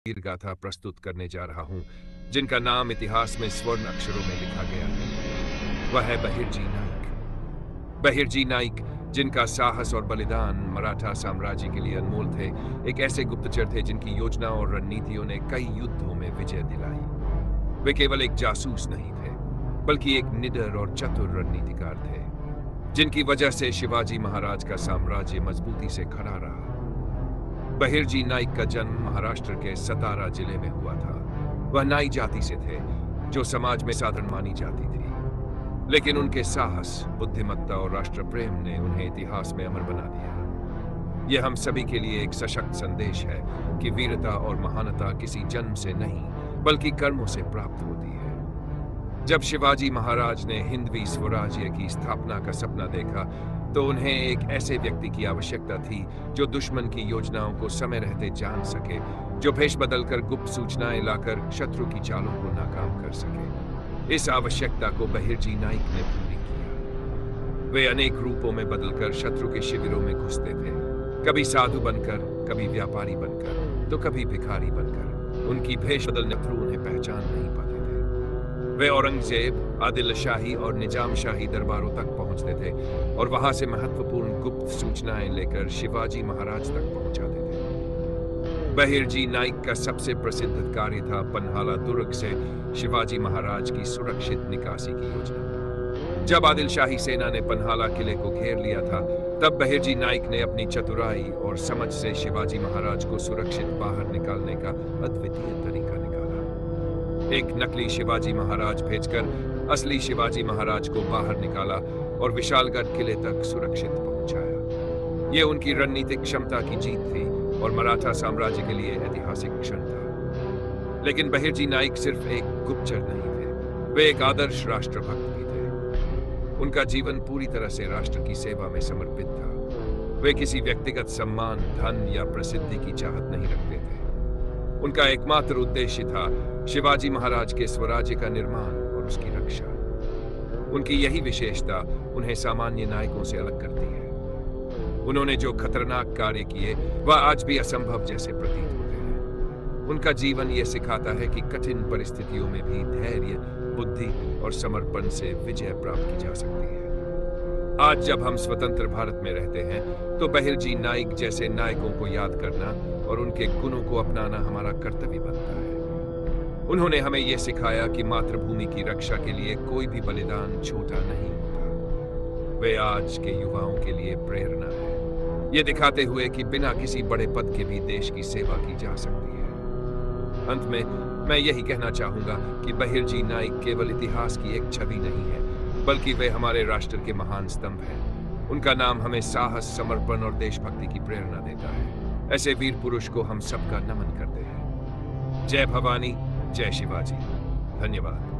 वीर गाथा प्रस्तुत करने जा रहा हूं, जिनका नाम इतिहास में स्वर्ण अक्षरों में लिखा गया है। वह है बहिर्जी नाइक। बहिर्जी नाइक, जिनका साहस और बलिदान मराठा साम्राज्य के लिए अनमोल थे, एक ऐसे गुप्तचर थे जिनकी योजना और रणनीतियों ने कई युद्धों में विजय दिलाई। वे केवल एक जासूस नहीं थे, बल्कि एक निडर और चतुर रणनीतिकार थे, जिनकी वजह से शिवाजी महाराज का साम्राज्य मजबूती से खड़ा रहा। बहिर्जी नाइक का जन्म महाराष्ट्र के सतारा जिले में हुआ था। वह नाई जाति से थे, जो समाज में साधारण मानी जाती थी, लेकिन उनके साहस, बुद्धिमत्ता और राष्ट्र प्रेम ने उन्हें इतिहास में अमर बना दिया। यह हम सभी के लिए एक सशक्त संदेश है कि वीरता और महानता किसी जन्म से नहीं, बल्कि कर्मों से प्राप्त होती है। जब शिवाजी महाराज ने हिंदवी स्वराज्य की स्थापना का सपना देखा, तो उन्हें एक ऐसे व्यक्ति की आवश्यकता थी जो दुश्मन की योजनाओं को समय रहते जान सके, जो भेष बदलकर गुप्त सूचनाएं लाकर शत्रु की चालों को नाकाम कर सके। इस आवश्यकता को बहिर्जी नाइक ने पूरी किया। वे अनेक रूपों में बदलकर शत्रु के शिविरों में घुसते थे, कभी साधु बनकर, कभी व्यापारी बनकर, तो कभी भिखारी बनकर। उनकी भेष बदलने पर उन्हें पहचान नहीं पाते थे। वे औरंगजेब, आदिल शाही और निजाम शाही दरबारों तक पहुंचते थे और वहां से महत्वपूर्ण गुप्त सूचनाएं लेकर शिवाजी महाराज तक पहुंचाते थे। बहिर्जी नाइक का सबसे प्रसिद्ध कार्य था पन्हाला दुर्ग से शिवाजी महाराज की सुरक्षित निकासी की योजना। जब आदिल शाही सेना ने पन्हाला किले को घेर लिया था, तब बहिर्जी नाइक ने अपनी चतुराई और समझ से शिवाजी महाराज को सुरक्षित बाहर निकालने का अद्वितीय तरीका निकाला। एक नकली शिवाजी महाराज भेजकर असली शिवाजी महाराज को बाहर निकाला और विशालगढ़ किले तक सुरक्षित पहुंचाया। यह उनकी रणनीतिक क्षमता की जीत थी और मराठा साम्राज्य के लिए ऐतिहासिक क्षण था। लेकिन बहिर्जी नाइक सिर्फ एक गुप्तचर नहीं थे, वे एक आदर्श राष्ट्रभक्त भी थे। उनका जीवन पूरी तरह से राष्ट्र की सेवा में समर्पित था। वे किसी व्यक्तिगत सम्मान, धन या प्रसिद्धि की चाहत नहीं रखते थे। उनका एकमात्र उद्देश्य था शिवाजी महाराज के स्वराज्य का निर्माण और उसकी रक्षा। उनकी यही विशेषता उन्हें सामान्य नायकों से अलग करती है। उन्होंने जो खतरनाक कार्य किए, वह आज भी असंभव जैसे प्रतीत होते हैं। उनका जीवन यह सिखाता है कि कठिन परिस्थितियों में भी धैर्य, बुद्धि और समर्पण से विजय प्राप्त की जा सकती है। आज जब हम स्वतंत्र भारत में रहते हैं, तो बहिर्जी नाइक जैसे नायकों को याद करना और उनके गुणों को अपनाना हमारा कर्तव्य बनता है। उन्होंने हमें यह सिखाया कि मातृभूमि की रक्षा के लिए कोई भी बलिदान छोटा नहीं होता। वे आज के युवाओं के लिए प्रेरणा है, ये दिखाते हुए कि बिना किसी बड़े पद के भी देश की सेवा की जा सकती है। अंत में मैं यही कहना चाहूंगा कि बहिर्जी नाइक केवल इतिहास की एक छवि नहीं है, बल्कि वे हमारे राष्ट्र के महान स्तंभ हैं। उनका नाम हमें साहस, समर्पण और देशभक्ति की प्रेरणा देता है। ऐसे वीर पुरुष को हम सबका नमन करते हैं। जय भवानी, जय शिवाजी। धन्यवाद।